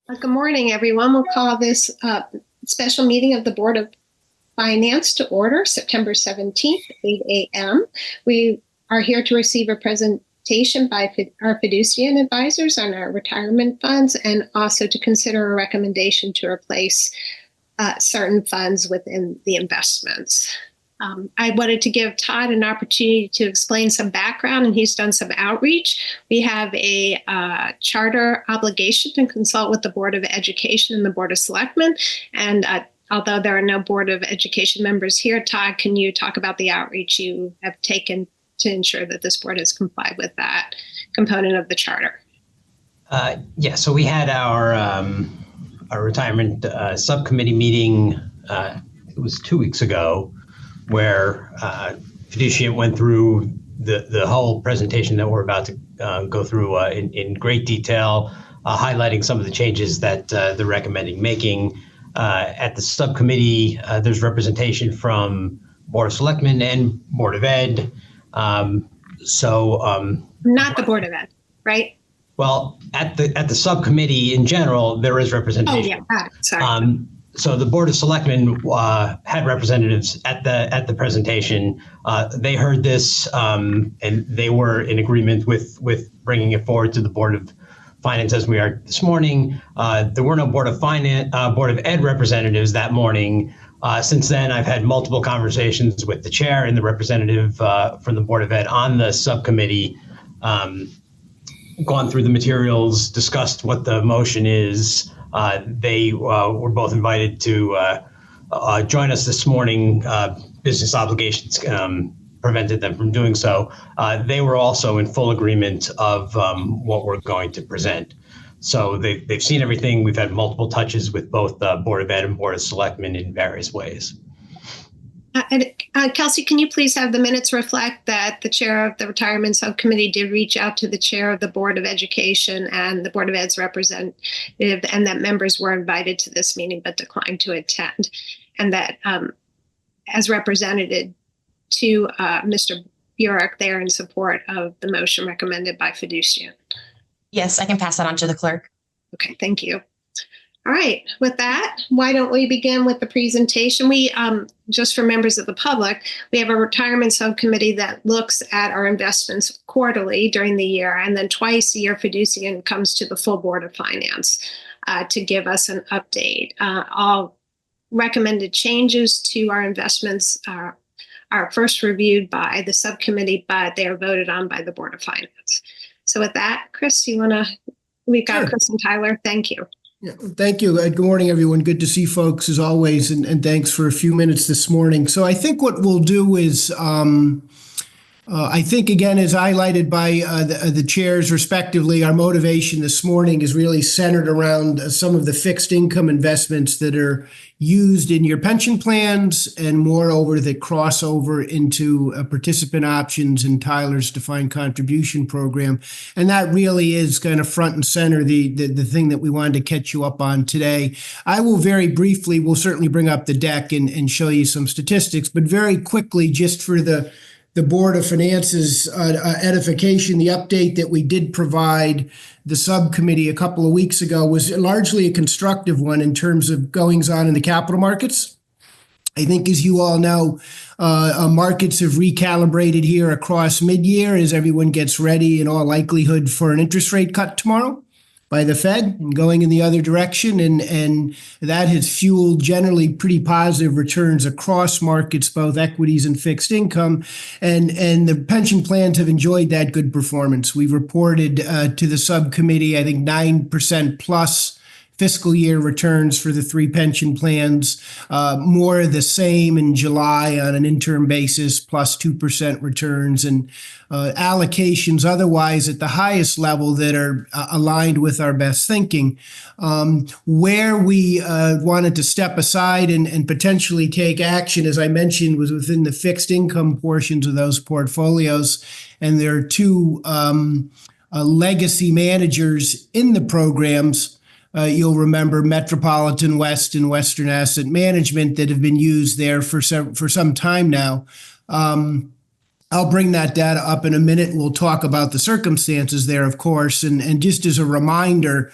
Good morning, everyone. We'll call this special meeting of the Board of Finance to order, September 17th, 8 a.m. We are here to receive a presentation by our fiducian advisors on our retirement funds and also to consider a recommendation to replace certain funds within the investments. I wanted to give Todd an opportunity to explain some background, and he's done some outreach. We have a charter obligation to consult with the Board of Education and the Board of Selectmen. And although there are no Board of Education members here, Todd, can you talk about the outreach you have taken to ensure that this board has complied with that component of the charter? So we had our retirement subcommittee meeting, it was 2 weeks ago, where fiducian went through the whole presentation that we're about to go through in great detail, highlighting some of the changes that they're recommending making. At the subcommittee, there's representation from Board of Selectmen and Board of Ed. Not the Board of Ed, right? Well, at the subcommittee in general, there is representation. Oh, yeah, got it. Sorry. So the Board of Selectmen had representatives at the presentation. They heard this and they were in agreement with bringing it forward to the Board of Finance as we are this morning. There were no Board of Ed representatives that morning. Since then, I've had multiple conversations with the chair and the representative from the Board of Ed on the subcommittee, gone through the materials, discussed what the motion is. They were both invited to join us this morning. Business obligations prevented them from doing so. They were also in full agreement of what we're going to present. So they've seen everything. We've had multiple touches with both Board of Ed and Board of Selectmen in various ways. Kelsey, can you please have the minutes reflect that the chair of the retirement subcommittee did reach out to the chair of the Board of Education and the Board of Ed's representative, and that members were invited to this meeting but declined to attend, and that as represented to Mr. Burek, they are in support of the motion recommended by fiducian. Yes, I can pass that on to the clerk. Okay, thank you. All right, with that, why don't we begin with the presentation? We, just for members of the public, we have a retirement subcommittee that looks at our investments quarterly during the year, and then twice a year fiducian comes to the full Board of Finance to give us an update. All recommended changes to our investments are first reviewed by the subcommittee, but they are voted on by the Board of Finance. So with that, Chris, we've got Sure. Chris and Tyler, thank you. Yeah, thank you. Good morning, everyone. Good to see folks as always, and thanks for a few minutes this morning. So I think what we'll do is, I think, again, as highlighted by the chairs respectively, our motivation this morning is really centered around some of the fixed income investments that are used in your pension plans and moreover that cross over into participant options in Tyler's defined contribution program. And that really is kind of front and center, the thing that we wanted to catch you up on today. I will very briefly, we'll certainly bring up the deck and show you some statistics, but very quickly, just for the Board of Finance's edification, the update that we did provide the subcommittee a couple of weeks ago was largely a constructive one in terms of goings on in the capital markets. I think, as you all know, markets have recalibrated here across mid-year as everyone gets ready in all likelihood for an interest rate cut tomorrow by the Fed and going in the other direction. And that has fueled generally pretty positive returns across markets, both equities and fixed income. And the pension plans have enjoyed that good performance. We've reported to the subcommittee, I think 9% plus fiscal year returns for the three pension plans, more of the same in July on an interim basis, plus 2% returns, and allocations otherwise at the highest level that are aligned with our best thinking. Where we wanted to step aside and potentially take action, as I mentioned, was within the fixed income portions of those portfolios. And there are two legacy managers in the programs. You'll remember Metropolitan West and Western Asset Management that have been used there for some time now. I'll bring that data up in a minute. We'll talk about the circumstances there, of course. And just as a reminder,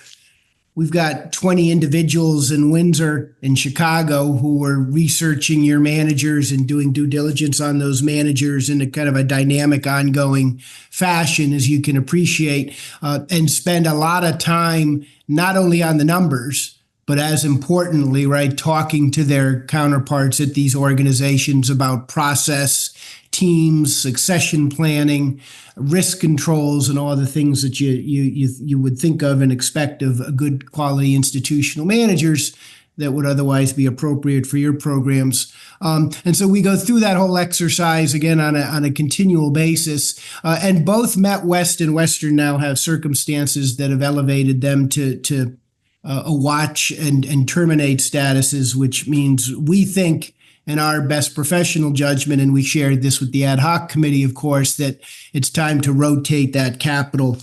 we've got 20 individuals in Windsor and Chicago who are researching your managers and doing due diligence on those managers in a kind of a dynamic, ongoing fashion, as you can appreciate, and spend a lot of time not only on the numbers, but as importantly, right, talking to their counterparts at these organizations about process, teams, succession planning, risk controls, and all the things that you would think of and expect of a good quality institutional managers that would otherwise be appropriate for your programs. And so we go through that whole exercise again on a continual basis. And both MetWest and Western now have circumstances that have elevated them to a watch and terminate statuses, which means we think in our best professional judgment, and we shared this with the ad hoc committee, of course, that it's time to rotate that capital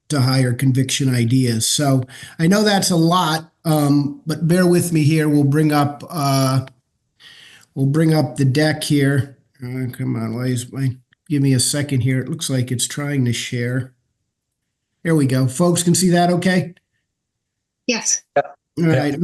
to higher conviction ideas. So I know that's a lot, but bear with me here. We'll bring up the deck here. Come on, give me a second here. It looks like it's trying to share. There we go. Folks can see that okay? Yes. All right,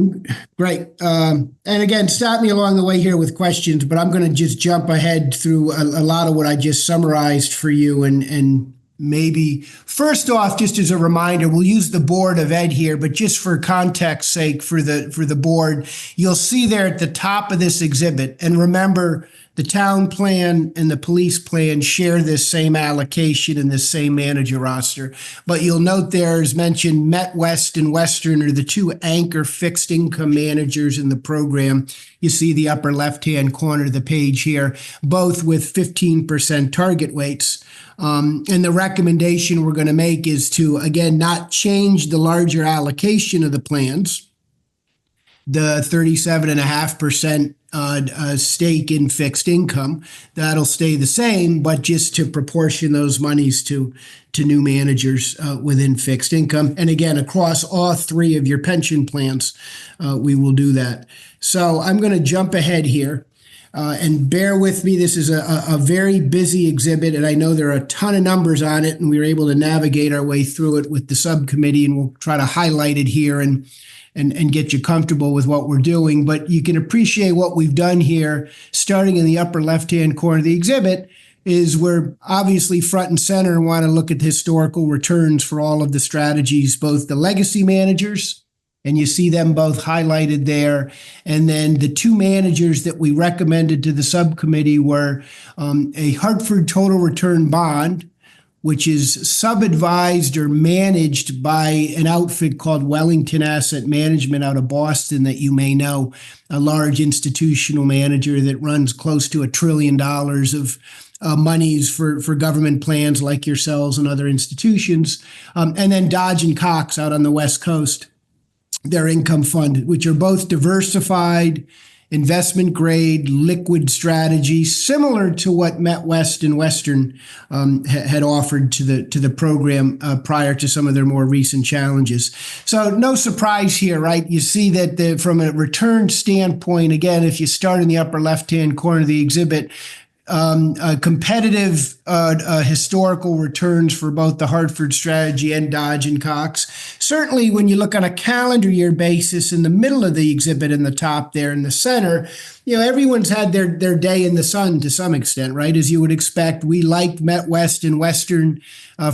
great. And again, stop me along the way here with questions, but I'm going to just jump ahead through a lot of what I just summarized for you. And maybe first off, just as a reminder, we'll use the Board of Ed here, but just for context sake for the board, you'll see there at the top of this exhibit, and remember, the town plan and the police plan share this same allocation and this same manager roster. But you'll note there is mentioned MetWest and Western are the two anchor fixed income managers in the program. You see the upper left-hand corner of the page here, both with 15% target weights. And the recommendation we're going to make is to, again, not change the larger allocation of the plans, the 37.5% stake in fixed income. That'll stay the same, but just to proportion those monies to new managers within fixed income. And again, across all three of your pension plans, we will do that. So I'm going to jump ahead here. And bear with me, this is a very busy exhibit, and I know there are a ton of numbers on it, and we were able to navigate our way through it with the subcommittee, and we'll try to highlight it here and get you comfortable with what we're doing. But you can appreciate what we've done here, starting in the upper left-hand corner of the exhibit, is we're obviously front and center and want to look at historical returns for all of the strategies, both the legacy managers, and you see them both highlighted there. And then the two managers that we recommended to the subcommittee were a Hartford Total Return Bond, which is sub-advised or managed by an outfit called Wellington Asset Management out of Boston that you may know, a large institutional manager that runs close to $1 trillion of monies for government plans like yourselves and other institutions. And then Dodge and Cox out on the West Coast, their income fund, which are both diversified, investment grade, liquid strategies, similar to what MetWest and Western had offered to the program prior to some of their more recent challenges. So no surprise here, right? You see that from a return standpoint, again, if you start in the upper left-hand corner of the exhibit, competitive historical returns for both the Hartford strategy and Dodge and Cox. Certainly, when you look on a calendar year basis in the middle of the exhibit in the top there in the center, you know, everyone's had their day in the sun to some extent, right? As you would expect, we liked MetWest and Western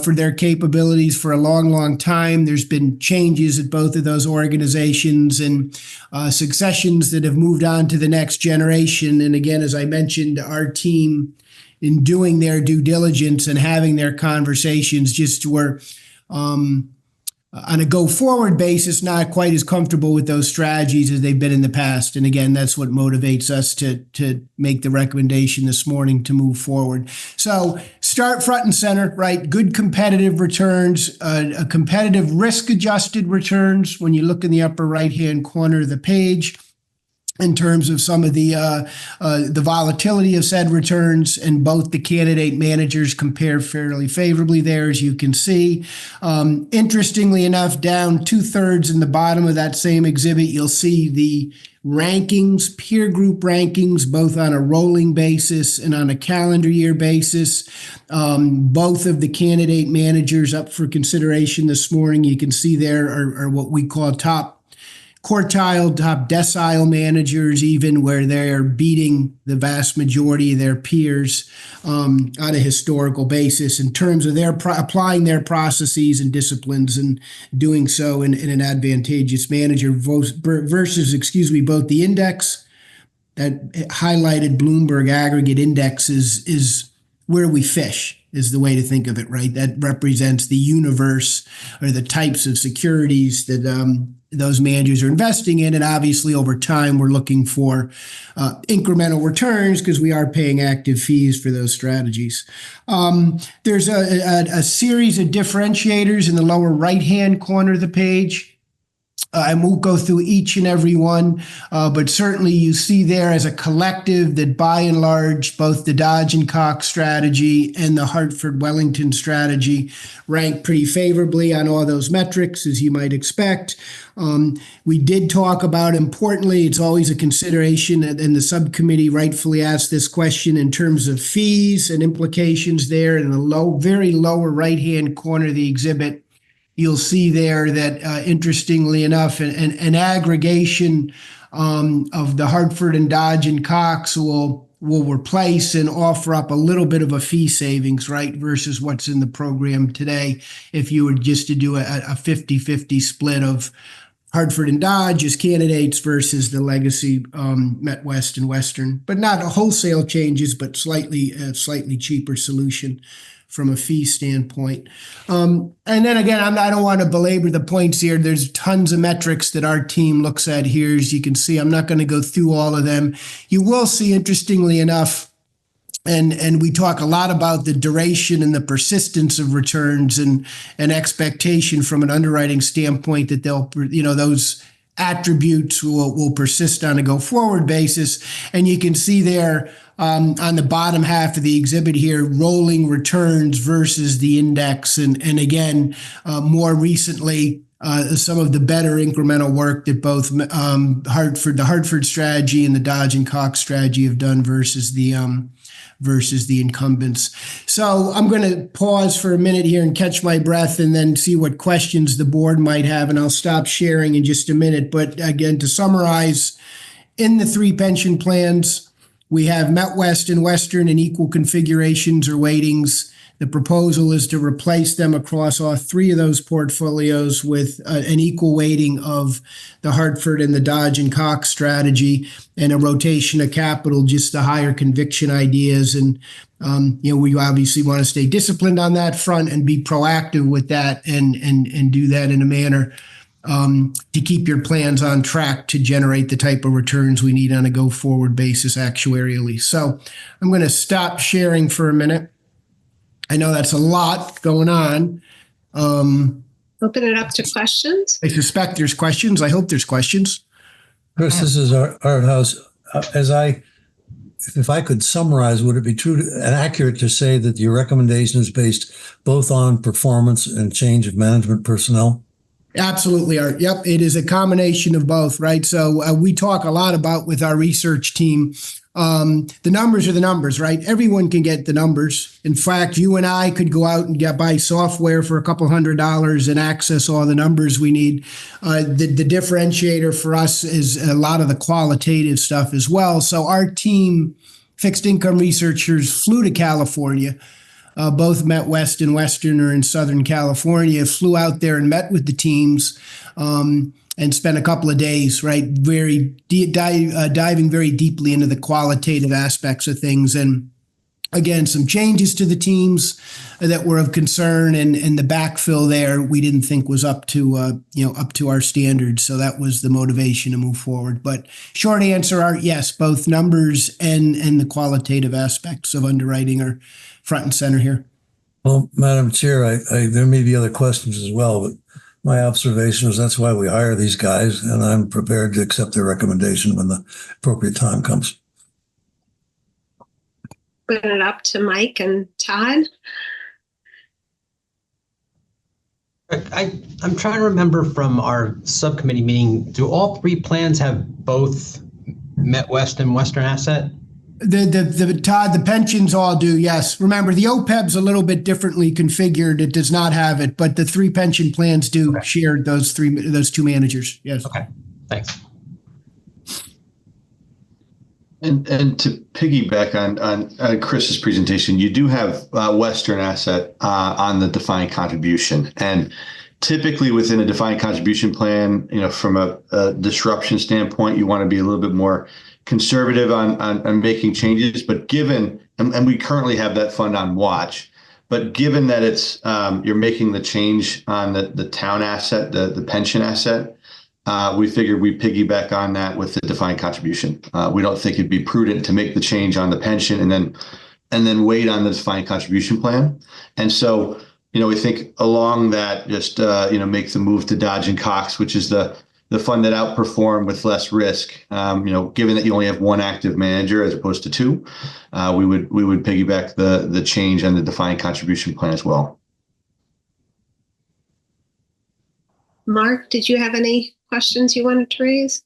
for their capabilities for a long, long time. There's been changes at both of those organizations and successions that have moved on to the next generation. And again, as I mentioned, our team in doing their due diligence and having their conversations just were on a go-forward basis, not quite as comfortable with those strategies as they've been in the past. And again, that's what motivates us to make the recommendation this morning to move forward. So start front and center, right? Good competitive returns, a competitive risk-adjusted returns when you look in the upper right-hand corner of the page. in terms of some of the volatility of said returns, and both the candidate managers compare fairly favorably there, as you can see. Interestingly enough, down 2/3 in the bottom of that same exhibit, you'll see the rankings, peer group rankings, both on a rolling basis and on a calendar year basis. Both of the candidate managers up for consideration this morning, you can see there are what we call top quartile, top decile managers, even where they're beating the vast majority of their peers on a historical basis in terms of their applying their processes and disciplines and doing so in an advantageous manner versus, both the index that highlighted Bloomberg aggregate index is where we fish, is the way to think of it, right? That represents the universe or the types of securities that those managers are investing in. And obviously, over time, we're looking for incremental returns because we are paying active fees for those strategies. There's a series of differentiators in the lower right-hand corner of the page. I won't go through each and every one, but certainly you see there as a collective that by and large, both the Dodge and Cox strategy and the Hartford Wellington strategy rank pretty favorably on all those metrics, as you might expect. We did talk about, importantly, it's always a consideration, and the subcommittee rightfully asked this question in terms of fees and implications there in the very lower right-hand corner of the exhibit. You'll see there that, interestingly enough, an aggregation of the Hartford and Dodge and Cox will replace and offer up a little bit of a fee savings, right, versus what's in the program today. If you were just to do a 50-50 split of Hartford and Dodge as candidates versus the legacy MetWest and Western, but not wholesale changes, but slightly cheaper solution from a fee standpoint. And then again, I don't want to belabor the points here. There's tons of metrics that our team looks at here. As you can see, I'm not going to go through all of them. You will see, interestingly enough, and we talk a lot about the duration and the persistence of returns and expectation from an underwriting standpoint that those attributes will persist on a go-forward basis. And you can see there on the bottom half of the exhibit here, rolling returns versus the index. And again, more recently, some of the better incremental work that both the Hartford strategy and the Dodge and Cox strategy have done versus the incumbents. So I'm going to pause for a minute here and catch my breath and then see what questions the board might have. And I'll stop sharing in just a minute. But again, to summarize, in the three pension plans, we have MetWest and Western in equal configurations or weightings. The proposal is to replace them across all three of those portfolios with an equal weighting of the Hartford and the Dodge and Cox strategy and a rotation of capital, just the higher conviction ideas. And, we obviously want to stay disciplined on that front and be proactive with that and do that in a manner to keep your plans on track to generate the type of returns we need on a go-forward basis actuarially. So I'm going to stop sharing for a minute. I know that's a lot going on. Open it up to questions. I suspect there's questions. I hope there's questions. Chris, this is Art House. If I could summarize, would it be true and accurate to say that your recommendation is based both on performance and change of management personnel? Absolutely, Art. Yep, it is a combination of both, right? So we talk a lot about with our research team. The numbers are the numbers, right? Everyone can get the numbers. In fact, you and I could go out and buy software for a couple $100 and access all the numbers we need. The differentiator for us is a lot of the qualitative stuff as well. So our team, fixed income researchers, flew to California. Both MetWest and Western are in Southern California, flew out there and met with the teams and spent a couple of days, right, diving very deeply into the qualitative aspects of things. And again, some changes to the teams that were of concern, and the backfill there we didn't think was up to our standards. So that was the motivation to move forward. But short answer, Art, yes, both numbers and the qualitative aspects of underwriting are front and center here. Well, Madam Chair, there may be other questions as well, but My observation is that's why we hire these guys, and I'm prepared to accept their recommendation when the appropriate time comes. Put it up to Mike and Todd. I'm trying to remember from our subcommittee meeting, do all three plans have both Met West and Western Asset? Todd, the pensions all do, yes. Remember, the OPEB's a little bit differently configured. It does not have it, but the three pension plans do share those two managers, yes. Okay, thanks. And to piggyback on Chris's presentation, you do have Western Asset on the defined contribution, and typically within a defined contribution plan, from a disruption standpoint, you want to be a little bit more conservative on making changes. But given, and we currently have that fund on watch, but given that it's you're making the change on the town asset, the pension asset. We figured we'd piggyback on that with the defined contribution. We don't think it'd be prudent to make the change on the pension and then wait on the defined contribution plan. And so, we think along that, just make the move to Dodge and Cox, which is the fund that outperformed with less risk. Given that you only have one active manager as opposed to two, we would piggyback the change on the defined contribution plan as well. Mark, did you have any questions you wanted to raise?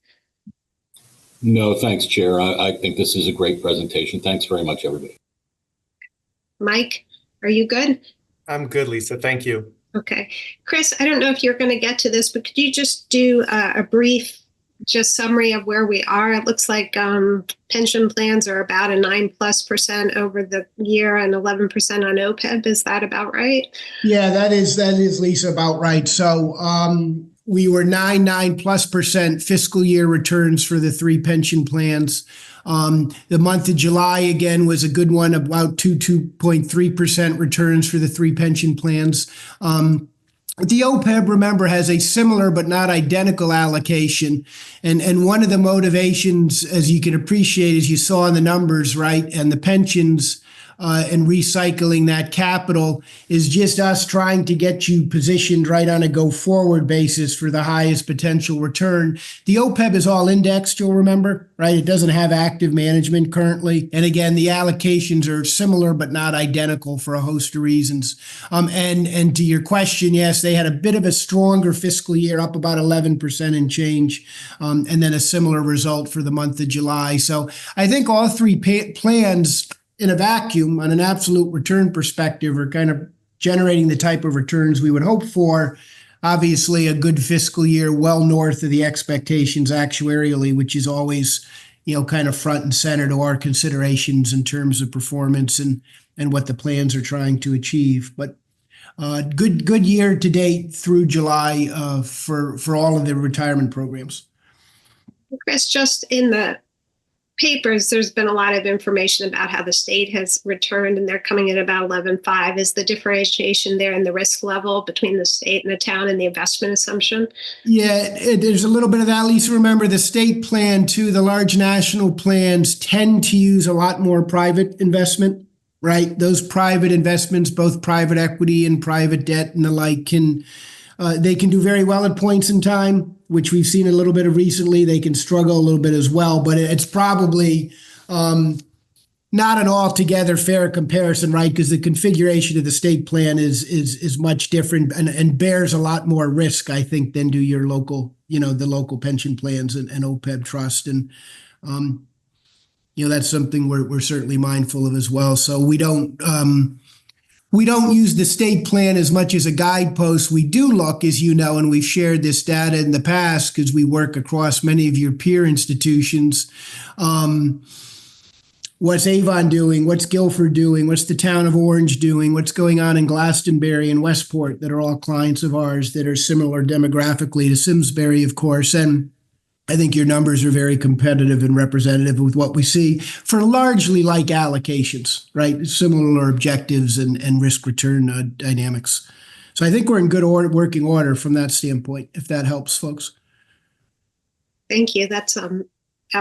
No, thanks, Chair. I think this is a great presentation. Thanks very much, everybody. Mike, are you good? I'm good, Lisa. Thank you. Okay. Chris, I don't know if you're going to get to this, but could you just do a brief summary of where we are? It looks like pension plans are about a 9+% over the year and 11% on OPEB. Is that about right? Yeah, that is Lisa, about right. So we were 9+% fiscal year returns for the three pension plans. The month of July, again, was a good one, about 2.3% returns for the three pension plans. The OPEB, remember, has a similar but not identical allocation. And one of the motivations, as you can appreciate, as you saw in the numbers, right, and the pensions and recycling that capital is just us trying to get you positioned right on a go-forward basis for the highest potential return. The OPEB is all indexed, you'll remember, right? It doesn't have active management currently. And again, the allocations are similar but not identical for a host of reasons. And to your question, yes, they had a bit of a stronger fiscal year, up about 11% and change, and then a similar result for the month of July. So I think all three plans in a vacuum, on an absolute return perspective, are kind of generating the type of returns we would hope for. Obviously, a good fiscal year, well north of the expectations actuarially, which is always, kind of front and center to our considerations in terms of performance and what the plans are trying to achieve. But good year to date through July for all of the retirement programs. Chris, just in the papers, there's been a lot of information about how the state has returned, and they're coming in about 11.5. Is the differentiation there in the risk level between the state and the town and the investment assumption? Yeah, there's a little bit of that, Lisa. Remember, the state plan too, the large national plans tend to use a lot more private investment, right? Those private investments, both private equity and private debt and the like, they can do very well at points in time, which we've seen a little bit of recently. They can struggle a little bit as well, but it's probably not an altogether fair comparison, right? Because the configuration of the state plan is much different and bears a lot more risk, I think, than do your local, the local pension plans and OPEB trust. And, that's something we're certainly mindful of as well. So we don't use the state plan as much as a guidepost. We do look, as you know, and we've shared this data in the past because we work across many of your peer institutions. What's Avon doing? What's Guilford doing? What's the town of Orange doing? What's going on in Glastonbury and Westport that are all clients of ours that are similar demographically to Simsbury, of course. And I think your numbers are very competitive and representative with what we see for largely like allocations, right? Similar objectives and risk return dynamics. So I think we're in good order, working order from that standpoint, if that helps folks. Thank you. That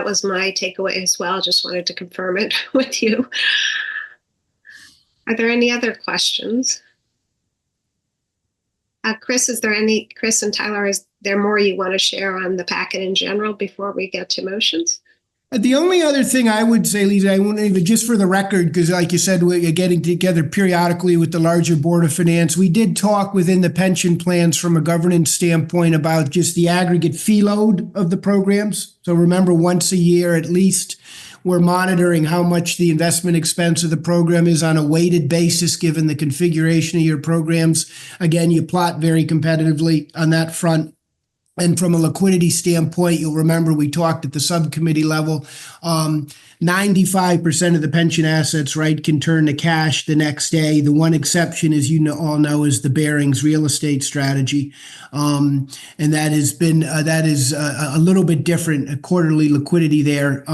was my takeaway as well. Just wanted to confirm it with you. Are there any other questions? Chris and Tyler, is there more you want to share on the packet in general before we get to motions? The only other thing I would say, Lisa, I won't even, just for the record, because like you said, we're getting together periodically with the larger Board of Finance. We did talk within the pension plans from a governance standpoint about just the aggregate fee load of the programs. So remember, once a year at least, we're monitoring how much the investment expense of the program is on a weighted basis, given the configuration of your programs. Again, you plot very competitively on that front. And from a liquidity standpoint, you'll remember we talked at the subcommittee level, 95% of the pension assets, right, can turn to cash the next day. The one exception, as you all know, is the Barings real estate strategy. And that has been, that is a little bit different, a quarterly liquidity there.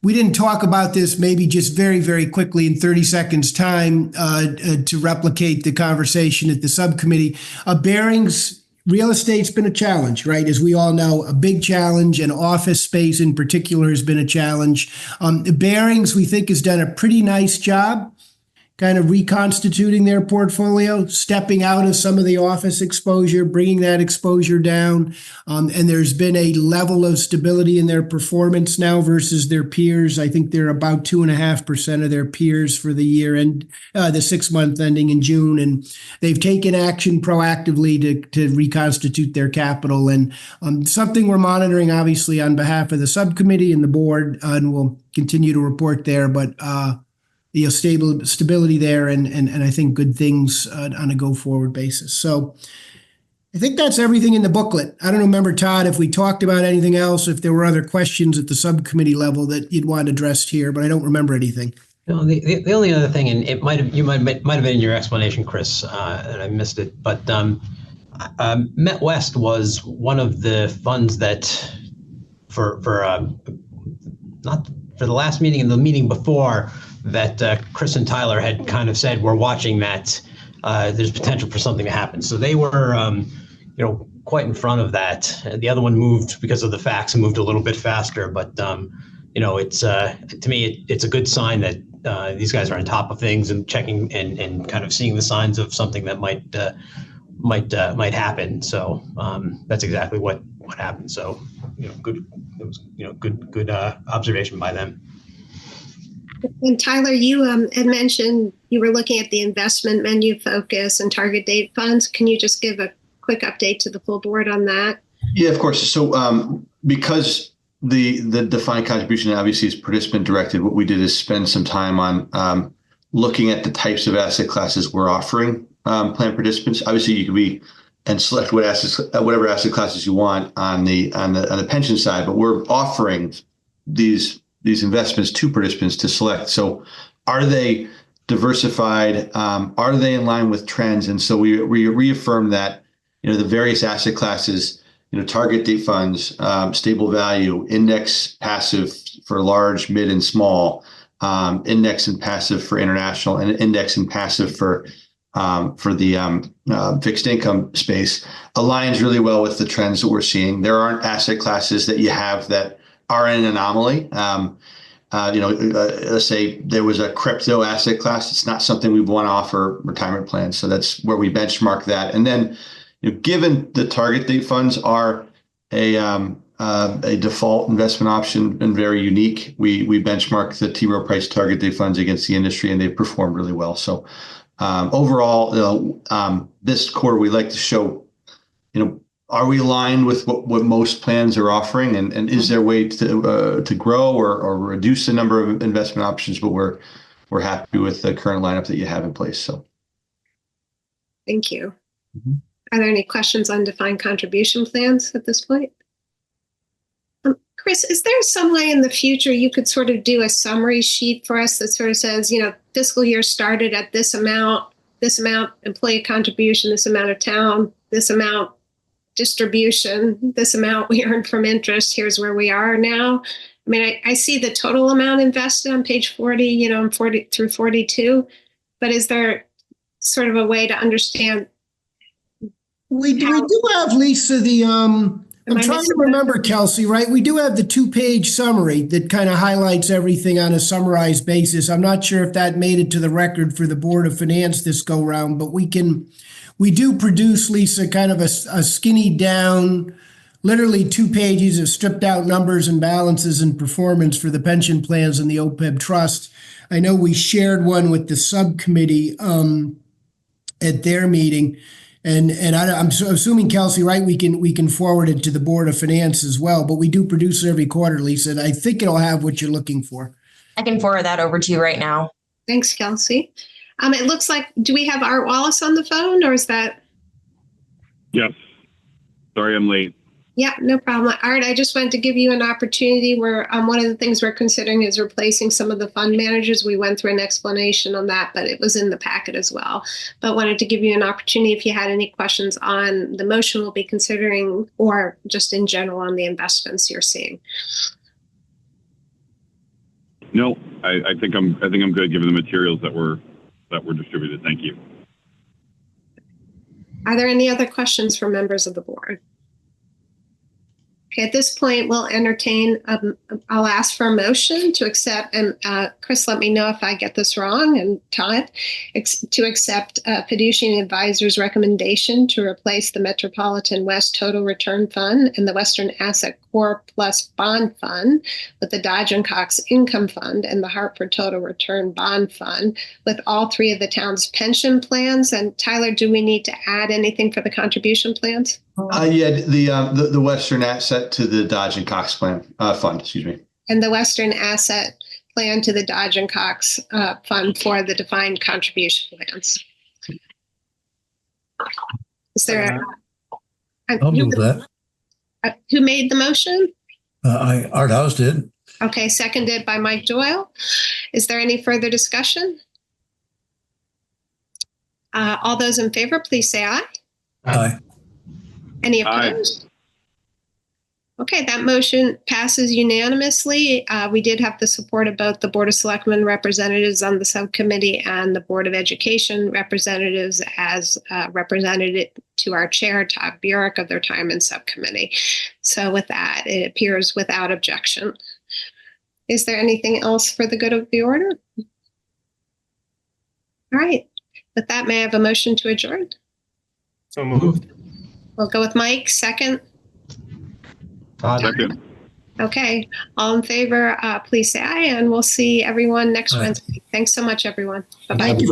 We didn't talk about this, maybe just very, very quickly in 30 seconds time to replicate the conversation at the subcommittee. Barings real estate's been a challenge, right? As we all know, a big challenge, and office space in particular has been a challenge. Barings, we think, has done a pretty nice job kind of reconstituting their portfolio, stepping out of some of the office exposure, bringing that exposure down. And there's been a level of stability in their performance now versus their peers. I think they're about 2.5% of their peers for the year and the 6 month ending in June. And they've taken action proactively to reconstitute their capital. And something we're monitoring, obviously, on behalf of the subcommittee and the board, and we'll continue to report there. But stability there, and I think good things on a go forward basis. So I think that's everything in the booklet. I don't remember, Todd, if we talked about anything else, if there were other questions at the subcommittee level that you'd want addressed here, but I don't remember anything. No, the only other thing, and it might have been in your explanation, Chris, and I missed it, but MetWest was one of the funds that for not for the last meeting and the meeting before, that Chris and Tyler had kind of said, we're watching that there's potential for something to happen. So they were, quite in front of that. The other one moved because of the facts and moved a little bit faster. But, it's to me, it's a good sign that these guys are on top of things and checking and kind of seeing the signs of something that might happen. So that's exactly what happened. So, good. It was, good observation by them. And Tyler, you had mentioned you were looking at the investment menu focus and target date funds. Can you just give a quick update to the full board on that? Yeah, of course. So because the defined contribution obviously is participant directed, what we did is spend some time on looking at the types of asset classes we're offering plan participants. Obviously, you could and select whatever asset classes you want on the pension side, but we're offering these investments to participants to select. So are they diversified? Are they in line with trends? And so we reaffirm that, the various asset classes, target date funds, stable value, index passive for large, mid, and small, index and passive for international, and index and passive for the fixed income space aligns really well with the trends that we're seeing. There aren't asset classes that you have that are an anomaly. Let's say there was a crypto asset class. It's not something we want to offer retirement plans. So that's where we benchmark that. And then, given the target date funds are a default investment option and very unique, we benchmark the T. Rowe Price target date funds against the industry, and they've performed really well. So overall, this quarter, we like to show, are we aligned with what most plans are offering, and is there a way to grow or reduce the number of investment options? But we're happy with the current lineup that you have in place. So, thank you. Mm-hmm. Are there any questions on defined contribution plans at this point? Chris, is there some way in the future you could sort of do a summary sheet for us that sort of says, fiscal year started at this amount employee contribution, this amount of town, this amount distribution, this amount we earned from interest, here's where we are now? I mean, I see the total amount invested on page 40, 40 through 42, but is there sort of a way to understand? We do have, Lisa, I'm trying to remember, Kelsey, right? We do have the 2-page summary that kind of highlights everything on a summarized basis. I'm not sure if that made it to the record for the Board of Finance this go round, but we can we do produce, Lisa, kind of a skinny down, literally 2 pages of stripped out numbers and balances and performance for the pension plans and the OPEB trust. I know we shared one with the subcommittee at their meeting. And I'm assuming, Kelsey, right, we can forward it to the Board of Finance as well, but we do produce it every quarter, Lisa, and I think it'll have what you're looking for. I can forward that over to you right now. Thanks, Kelsey. It looks like, do we have Art Wallace on the phone, or is that? Yes. Sorry, I'm late. Yeah, no problem. Art, I just wanted to give you an opportunity where one of the things we're considering is replacing some of the fund managers. We went through an explanation on that, but it was in the packet as well. But wanted to give you an opportunity if you had any questions on the motion we'll be considering, or just in general on the investments you're seeing. No, I think I'm good given the materials that were distributed. Thank you. Are there any other questions from members of the board? Okay, at this point, we'll entertain, I'll ask for a motion to accept, and Chris, let me know if I get this wrong, and Todd, to accept Fiducian Advisor's recommendation to replace the Metropolitan West Total Return Fund and the Western Asset Core Plus Bond Fund with the Dodge and Cox Income Fund and the Hartford Total Return Bond Fund with all 3 of the town's pension plans. And Tyler, do we need to add anything for the contribution plans? Yeah, the Western Asset to the Dodge and Cox fund, excuse me. And the Western Asset Plan to the Dodge and Cox Fund for the defined contribution plans. Is there? I'll move that. Who made the motion? Art House did. Okay, seconded by Mike Doyle. Is there any further discussion? All those in favor, please say aye. Aye. Any opposed? Okay, that motion passes unanimously. We did have the support of both the Board of Selectmen representatives on the subcommittee and the Board of Education representatives as represented to our chair, Todd Burek, of the Retirement Subcommittee. So with that, it appears without objection. Is there anything else for the good of the order? All right. With that, may I have a motion to adjourn? So moved. We'll go with Mike, second. Second. Okay, all in favor, please say aye, and we'll see everyone next Aye. Wednesday. Thanks so much, everyone. Bye-bye. Have a great